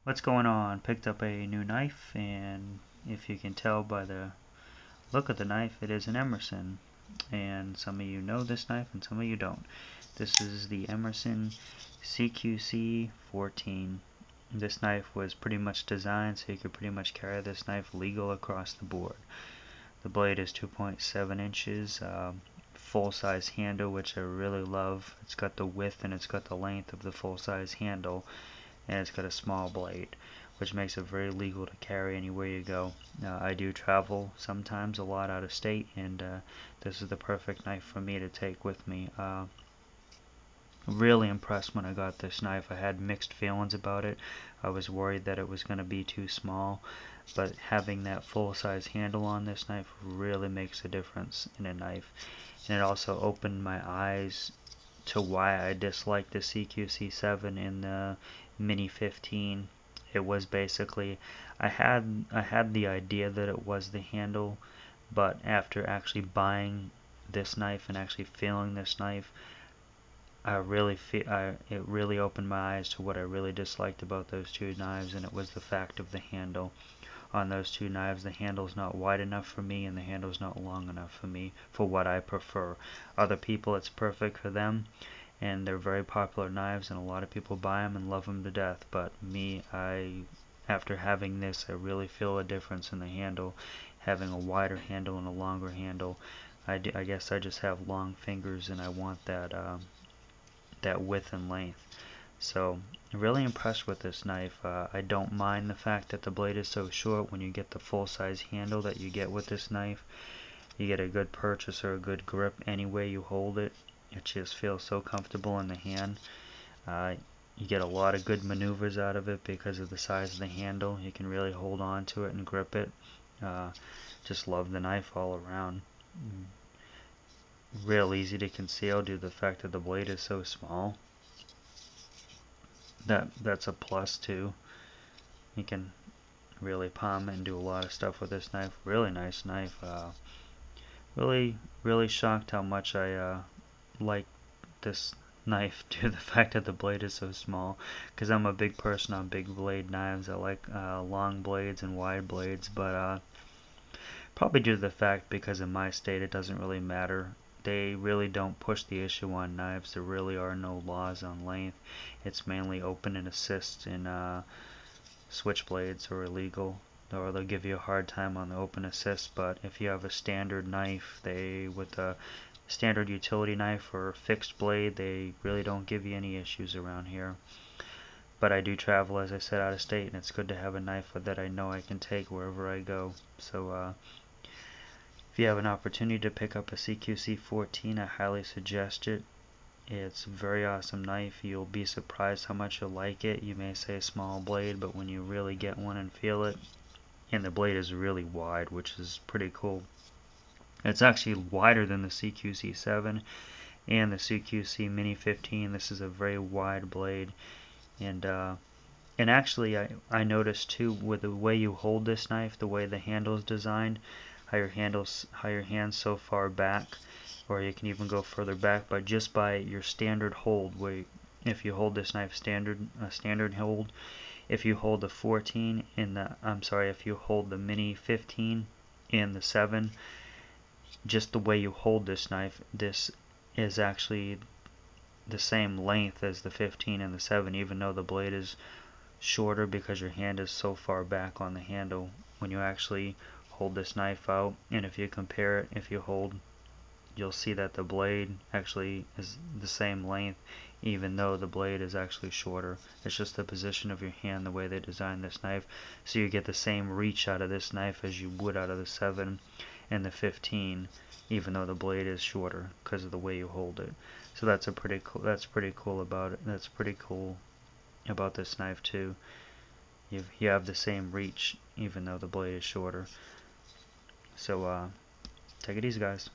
What's going on? Picked up a new knife, and if you can tell by the look of the knife, it is an Emerson. And some of you know this knife and some of you don't. This is the Emerson CQC 14. This knife was pretty much designed so you could pretty much carry this knife legal across the board. The blade is 2.7 inches, full-size handle, which I really love. It's got the width and it's got the length of the full-size handle, and it's got a small blade, which makes it very legal to carry anywhere you go. I do travel sometimes a lot out of state, and this is the perfect knife for me to take with me. Really impressed when I got this knife. I had mixed feelings about it. I was worried that it was going to be too small, but having that full-size handle on this knife really makes a difference in a knife. And it also opened my eyes to why I disliked the CQC7 in the Mini 15. It was basically, I had the idea that it was the handle, but after actually buying this knife and actually feeling this knife, it really opened my eyes to what I really disliked about those two knives, and it was the fact of the handle. On those two knives, the handle's not wide enough for me, and the handle's not long enough for me for what I prefer. Other people, it's perfect for them, and they're very popular knives, and a lot of people buy them and love them to death. But me, after having this, I really feel a difference in the handle, having a wider handle and a longer handle. I guess I just have long fingers, and I want that width and length. So really impressed with this knife. I don't mind the fact that the blade is so short. When you get the full-size handle that you get with this knife, you get a good purchase or a good grip any way you hold it. It just feels so comfortable in the hand. You get a lot of good maneuvers out of it because of the size of the handle. You can really hold on to it and grip it. Just love the knife all around. Real easy to conceal due to the fact that the blade is so small. That's a plus too. You can really palm and do a lot of stuff with this knife. Really nice knife. Really shocked how much I like this knife due to the fact that the blade is so small, because I'm a big person on big blade knives. I like long blades and wide blades, but probably due to the fact because in my state it doesn't really matter. They really don't push the issue on knives. There really are no laws on length. It's mainly open and assist, and switchblades are illegal, or they'll give you a hard time on the open assist. But if you have a standard knife, with a standard utility knife or fixed blade, they really don't give you any issues around here. But I do travel, as I said, out of state, and it's good to have a knife that I know I can take wherever I go. So if you have an opportunity to pick up a CQC 14, I highly suggest it. It's a very awesome knife. You'll be surprised how much you'll like it. You may say a small blade, but when you really get one and feel it, and the blade is really wide, which is pretty cool. It's actually wider than the CQC 7 and the CQC Mini 15. This is a very wide blade, and actually I noticed too with the way you hold this knife, the way the handle is designed, how your hand's so far back, or you can even go further back, but just by your standard hold, where if you hold this knife standard hold, if you hold the 14 in the, if you hold the Mini 15 and the 7, just the way you hold this knife, this is actually the same length as the 15 and the 7, even though the blade is shorter because your hand is so far back on the handle. When you actually hold this knife out, and if you compare it, if you hold, you'll see that the blade actually is the same length, even though the blade is actually shorter. It's just the position of your hand, the way they designed this knife, so you get the same reach out of this knife as you would out of the 7 and the 15, even though the blade is shorter because of the way you hold it. So that's pretty cool about it. That's pretty cool about this knife too. You have the same reach even though the blade is shorter. So take it easy, guys.